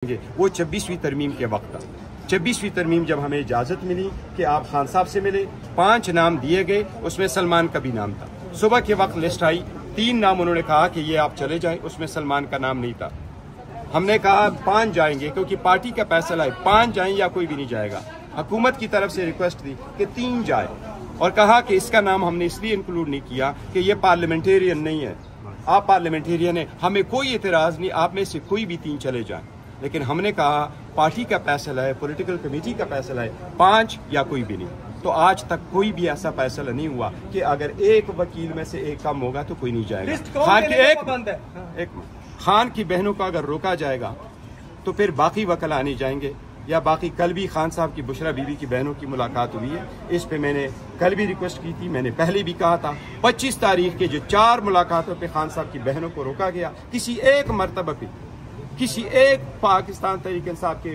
वो 26वीं तरमीम के वक्त था। 26वीं तरमीम जब हमें इजाज़त मिली कि आप खान साहब से मिले, 5 नाम दिए गए, उसमें सलमान का भी नाम था। सुबह के वक्त लिस्ट आई, 3 नाम उन्होंने कहा कि ये आप चले जाएं, उसमें सलमान का नाम नहीं था। हमने कहा 5 जाएंगे क्योंकि पार्टी का फैसला है, 5 जाएं या कोई भी नहीं जाएगा। हुकूमत की तरफ से रिक्वेस्ट थी कि 3 जाए और कहा कि इसका नाम हमने इसलिए इंक्लूड नहीं किया कि ये पार्लियामेंटेरियन नहीं है, आप पार्लियामेंटेरियन है, हमें कोई एतराज़ नहीं, आप में से कोई भी 3 चले जाएं। लेकिन हमने कहा पार्टी का फैसला है, पॉलिटिकल कमेटी का फैसला है, 5 या कोई भी नहीं। तो आज तक कोई भी ऐसा फैसला नहीं हुआ कि अगर एक वकील में से एक कम होगा तो कोई नहीं जाएगा। खान की बहनों को अगर रोका जाएगा तो फिर बाकी वकला नहीं जाएंगे या बाकी। कल भी खान साहब की बुशरा बीबी की बहनों की मुलाकात हुई है, इस पे मैंने कल भी रिक्वेस्ट की थी, मैंने पहले भी कहा था। 25 तारीख के जो 4 मुलाकातों पे खान साहब की बहनों को रोका गया, किसी एक मरतबा पे किसी एक पाकिस्तान तहरीक इंसाफ के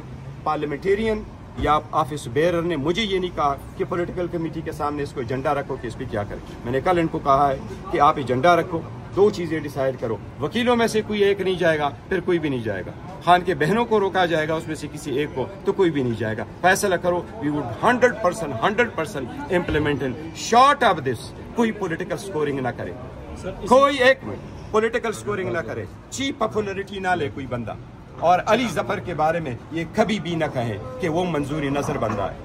पार्लियामेंटेरियन या ऑफिस बेरर ने मुझे ये नहीं कहा कि पॉलिटिकल कमेटी के सामने इसको एजेंडा रखो कि इस पर क्या करें। मैंने कल इनको कहा है कि आप एजेंडा रखो, 2 चीजें डिसाइड करो, वकीलों में से कोई एक नहीं जाएगा फिर कोई भी नहीं जाएगा, खान के बहनों को रोका जाएगा उसमें से किसी एक को तो कोई भी नहीं जाएगा। फैसला करो, we would 100% implement in short of this. कोई पॉलिटिकल स्कोरिंग ना करे, कोई एक पॉलिटिकल स्कोरिंग ना करे, चीप पॉपुलरिटी ना ले कोई बंदा। और अली जफर के बारे में ये कभी भी ना कहे कि वो मंजूरी नजर बंदा है।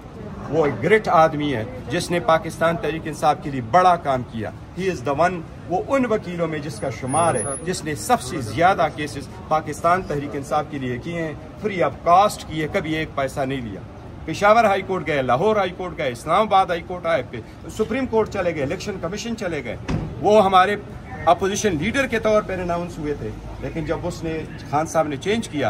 वो एक ग्रेट आदमी है जिसने पाकिस्तान तहरीक इंसाफ के लिए बड़ा काम किया। ही इज द वन, वो उन वकीलों में जिसका शुमार है जिसने सबसे ज्यादा केसेस पाकिस्तान तहरीक इंसाफ के लिए किए हैं, फ्री ऑफ कॉस्ट किए, कभी एक पैसा नहीं लिया। पेशावर हाई कोर्ट गए, लाहौर हाई कोर्ट गए, इस्लामाबाद हाई कोर्ट आए, सुप्रीम कोर्ट चले गए, इलेक्शन कमीशन चले गए। वो हमारे अपोजिशन लीडर के तौर पर अनाउंस हुए थे, लेकिन जब उसने खान साहब ने चेंज किया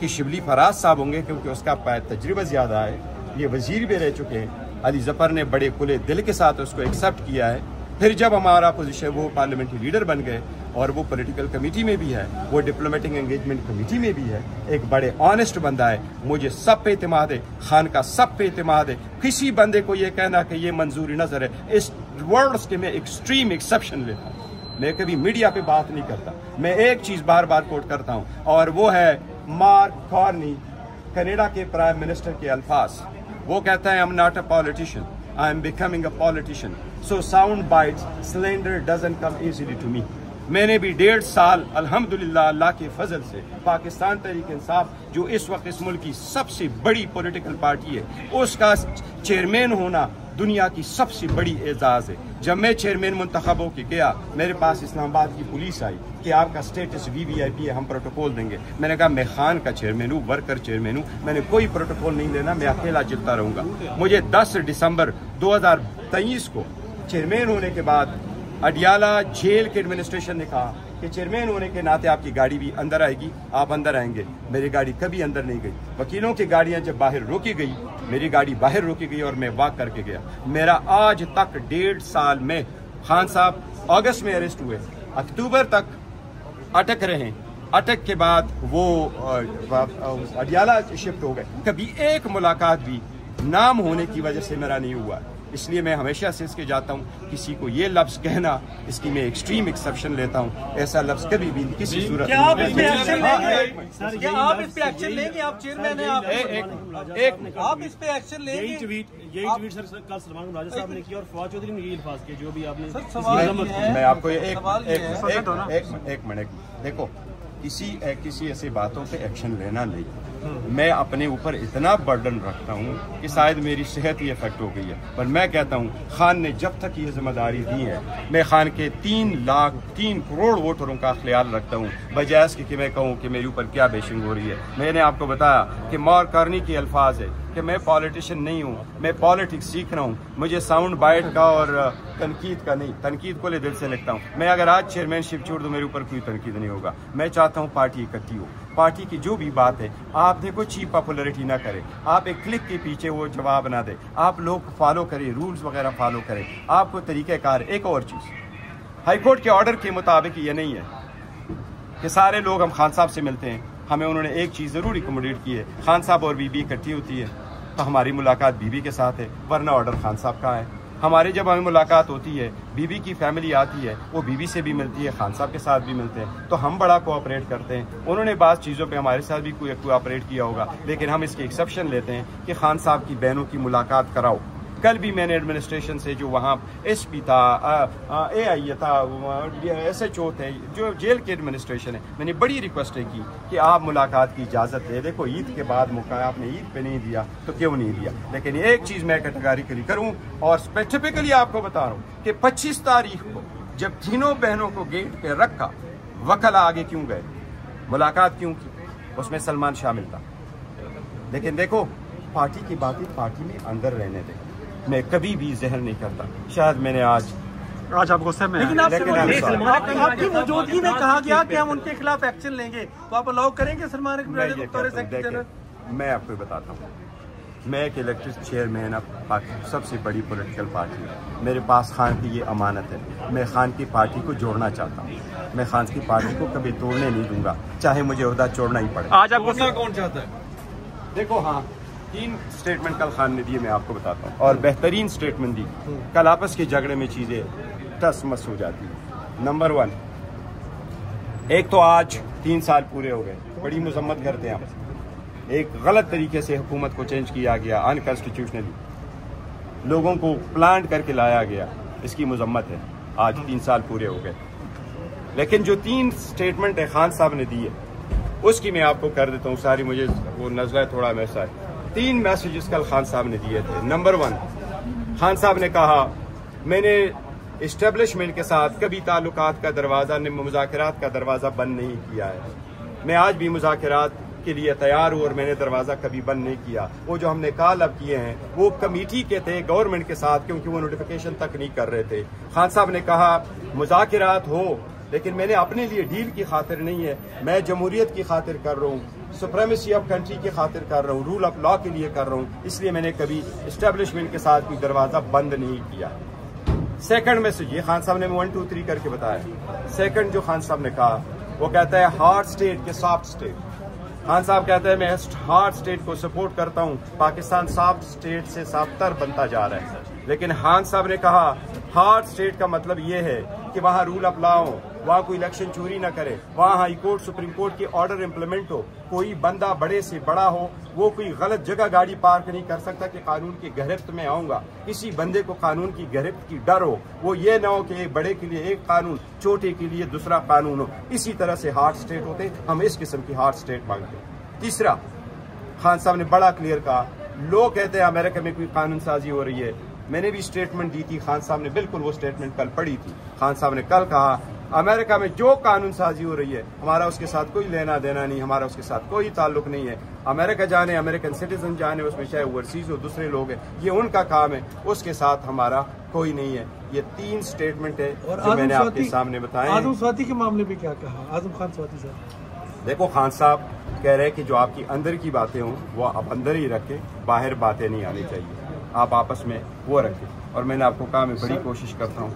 कि शिबली फराज साहब होंगे क्योंकि उसका तजुर्बा ज्यादा है, ये वजीर भी रह चुके हैं, अली जफर ने बड़े खुले दिल के साथ उसको एक्सेप्ट किया है। फिर जब हमारा अपोजिशन वो पार्लियामेंट्री लीडर बन गए और वो पॉलिटिकल कमेटी में भी है, वो डिप्लोमेटिक एंगेजमेंट कमेटी में भी है, एक बड़े ऑनेस्ट बंदा है, मुझे सब पे एतमाद है, खान का सब पे एतमाद है। किसी बंदे को ये कहना कि ये मंजूरी नजर है, इस वर्ड्स के मैं एक्सट्रीम एक्सेप्शन लेता हूँ। मैं कभी मीडिया पे बात नहीं करता, मैं एक चीज बार बार कोट करता हूं और वो है मार्क कार्नी, कनाडा के प्राइम मिनिस्टर के अल्फाज। वो कहता है I am not a politician, I am becoming a politician, so sound bites slender doesn't come easily to me. मैंने भी 1.5 साल अल्हम्दुलिल्लाह अल्लाह के फजल से पाकिस्तान तहरीक इंसाफ जो इस वक्त इस मुल्क की सबसे बड़ी पॉलिटिकल पार्टी है, उसका चेयरमैन होना दुनिया की सबसे बड़ी एजाज है। जब मैं चेयरमैन मुंतखब होकर गया, मेरे पास इस्लामाबाद की पुलिस आई कि आपका स्टेटस VVIP है, हम प्रोटोकॉल देंगे। मैंने कहा मैं खान का चेयरमैन हूँ, वर्कर चेयरमैन हूँ, मैंने कोई प्रोटोकॉल नहीं लेना, मैं अकेला जितना रहूंगा। मुझे 10 दिसंबर 2023 को चेयरमैन होने के बाद अडियाला जेल के एडमिनिस्ट्रेशन ने कहा कि चेयरमैन होने के नाते आपकी गाड़ी भी अंदर आएगी, आप अंदर आएंगे। मेरी गाड़ी कभी अंदर नहीं गई। वकीलों की गाड़ियां जब बाहर रोकी गई, मेरी गाड़ी बाहर रोकी गई और मैं वॉक करके गया। मेरा आज तक 1.5 साल में, खान साहब अगस्त में अरेस्ट हुए, अक्टूबर तक अटक रहे, अटक के बाद वो अडियाला शिफ्ट हो गए, कभी एक मुलाकात भी नाम होने की वजह से मेरा नहीं हुआ। इसलिए मैं हमेशा से इसके जाता हूँ, किसी को ये लफ्ज कहना, इसकी मैं एक्सट्रीम एक्सेप्शन लेता हूँ। ऐसा लफ्ज कभी भी किसी सूरत में आप इस पे एक्शन लेंगे? आप चेयरमैन हैं, आप इस पे एक्शन लेंगे? यही ट्वीट सर कल सलमान राजा साहब ने किया और फवाद चौधरी ने यही अल्फाज किए जो भी आपने। मैं आपको एक मिनट देखो, किसी ऐसी बातों पे एक्शन लेना नहीं। मैं अपने ऊपर इतना बर्डन रखता हूँ कि शायद मेरी सेहत ही इफेक्ट हो गई है, पर मैं कहता हूँ खान ने जब तक ये जिम्मेदारी दी है, मैं खान के 3 करोड़ वोटरों का ख्याल रखता हूँ, बजाय इसके कि मैं कहूँ कि मेरे ऊपर क्या बेशिंग हो रही है। मैंने आपको बताया कि मार्क कार्नी के अल्फाज है कि मैं पॉलिटिशियन नहीं हूँ, मैं पॉलिटिक्स सीख रहा हूँ, मुझे साउंड बाइट का और तनकीद का नहीं, तनकीद को ले दिल से लिखता हूँ। मैं अगर आज चेयरमैनशिप छोड़ दूँ, मेरे ऊपर कोई तनकीद नहीं होगा। मैं चाहता हूँ पार्टी इकट्ठी हो, पार्टी की जो भी बात है, आप देखो चीप पॉपुलरिटी ना करें, आप एक क्लिक के पीछे वो जवाब ना दे, आप लोग फॉलो करें, रूल्स वगैरह फॉलो करें, आपको तरीक़ेकार। एक और चीज़, हाईकोर्ट के ऑर्डर के मुताबिक ये नहीं है कि सारे लोग हम खान साहब से मिलते हैं। हमें उन्होंने एक चीज़ ज़रूर इकोमोडेट की है, खान साहब और बीबी इकट्ठी होती है तो हमारी मुलाकात बीबी के साथ है, वरना ऑर्डर खान साहब का है। हमारे जब हमें मुलाकात होती है, बीबी की फैमिली आती है, वो बीबी से भी मिलती है, खान साहब के साथ भी मिलते हैं, तो हम बड़ा कोऑपरेट करते हैं। उन्होंने बाज़ चीज़ों पे हमारे साथ भी कोऑपरेट किया होगा, लेकिन हम इसके एक्सेप्शन लेते हैं कि खान साहब की बहनों की मुलाकात कराओ। कल भी मैंने एडमिनिस्ट्रेशन से, जो वहाँ एसपी था, AI था, SHO थे, जो जेल के एडमिनिस्ट्रेशन है, मैंने बड़ी रिक्वेस्टें की कि आप मुलाकात की इजाज़त दे। देखो ईद के बाद मौका आपने ईद पे नहीं दिया तो क्यों नहीं दिया। लेकिन एक चीज़ मैं कैटेगरिकली करूँ और स्पेसिफिकली आपको बता रहा हूँ कि 25 तारीख को जब तीनों बहनों को गेट पे रखा, वकला आगे क्यों गए, मुलाकात क्यों की, उसमें सलमान शामिल था। लेकिन देखो, पार्टी की बातें पार्टी में अंदर रहने दें, मैं कभी भी जहर नहीं करता। शायद मैंने आज आप गुस्से में, लेकिन आपकी मौजूदगी में कहा गया कि हम उनके खिलाफ एक्शन लेंगे, तो आप अलाउ करेंगे सलमान को? मैं आपको बताता हूँ, मैं एक इलेक्टेड चेयरमैन अब सबसे बड़ी पॉलिटिकल पार्टी है, मेरे पास खान की ये अमानत है। मैं खान की पार्टी को जोड़ना चाहता हूँ, मैं खान की पार्टी को कभी तोड़ने नहीं दूंगा, चाहे मुझे ओहदा छोड़ना ही पड़े। आज आप गुस्सा कौन चाहता है? देखो, हाँ, 3 स्टेटमेंट कल खान ने दिए, मैं आपको बताता हूँ, और बेहतरीन स्टेटमेंट दी। कल आपस के झगड़े में चीज़ें टस मस हो जाती है। नंबर 1, एक तो आज 3 साल पूरे हो गए, बड़ी मजम्मत करते हैं आप, एक गलत तरीके से हुकूमत को चेंज किया गया, अनकॉन्स्टिट्यूशनली लोगों को प्लांट करके लाया गया, इसकी मजम्मत है। आज 3 साल पूरे हो गए, लेकिन जो 3 स्टेटमेंट है खान साहब ने दी है, उसकी मैं आपको कर देता हूँ सारी, मुझे वो नजर है थोड़ा वैसा है। 3 मैसेजेस कल खान साहब ने दिए थे। नंबर 1, खान साहब ने कहा, मैंने इस्टेब्लिशमेंट के साथ कभी ताल्लुकात का दरवाज़ा, मुज़ाकरात का दरवाज़ा बंद नहीं किया है। मैं आज भी मुज़ाकरात के लिए तैयार हूँ और मैंने दरवाज़ा कभी बंद नहीं किया। वो जो हमने कॉल अब किए हैं वो कमेटी के थे गवर्नमेंट के साथ, क्योंकि वो नोटिफिकेशन तक नहीं कर रहे थे। खान साहब ने कहा मुज़ाकरात हो, लेकिन मैंने अपने लिए डील की खातिर नहीं है, मैं जमहूरियत की खातिर कर रहा हूँ, सुप्रीमेसी ऑफ कंट्री की खातिर कर रहा हूँ, रूल ऑफ लॉ के लिए कर रहा हूँ, इसलिए मैंने कभी इस्टेब्लिशमेंट के साथ कोई दरवाज़ा बंद नहीं किया। सेकंड मैसेज, ये खान साहब ने 1 2 3 करके बताया। सेकंड जो खान साहब ने कहा, वो कहता है हार्ड स्टेट के सॉफ्ट स्टेट। खान साहब कहते हैं मैं हार्ड स्टेट को सपोर्ट करता हूँ, पाकिस्तान सॉफ्ट स्टेट से सख्तर बनता जा रहा है। लेकिन खान साहब ने कहा हार्ड स्टेट का मतलब ये है कि वहाँ रूल ऑफ लॉ हो, वहाँ कोई इलेक्शन चोरी ना करे, वहाँ हाई कोर्ट सुप्रीम कोर्ट की ऑर्डर इम्प्लीमेंट हो, कोई बंदा बड़े से बड़ा हो वो कोई गलत जगह गाड़ी पार्क नहीं कर सकता कि कानून की गिरफ्त में आऊंगा। किसी बंदे को कानून की गिरफ्त की डर हो, वो ये ना हो कि एक बड़े के लिए एक कानून, छोटे के लिए दूसरा कानून हो। इसी तरह से हार्ड स्टेट होते, हम इस किस्म की हार्ड स्टेट मांगते हैं। तीसरा, खान साहब ने बड़ा क्लियर कहा, लोग कहते हैं अमेरिका में कोई कानून साजी हो रही है, मैंने भी स्टेटमेंट दी थी, खान साहब ने बिल्कुल वो स्टेटमेंट कल पढ़ी थी। खान साहब ने कल कहा अमेरिका में जो कानून साजी हो रही है हमारा उसके साथ कोई लेना देना नहीं, हमारा उसके साथ कोई ताल्लुक नहीं है। अमेरिका जाने, अमेरिकन सिटीजन जाने, उसमें चाहे ओवरसीज हो, दूसरे लोग हैं, ये उनका काम है, उसके साथ हमारा कोई नहीं है। ये 3 स्टेटमेंट है जो मैंने आपके सामने बताए। आजम स्वाति के मामले में क्या कहा आजम खान स्वाति साहब? देखो, खान साहब कह रहे हैं कि जो आपकी अंदर की बातें हों वो आप अंदर ही रखें, बाहर बातें नहीं आनी चाहिए, आप आपस में वो रखें। और मैंने आपको कहा मैं बड़ी कोशिश करता हूँ।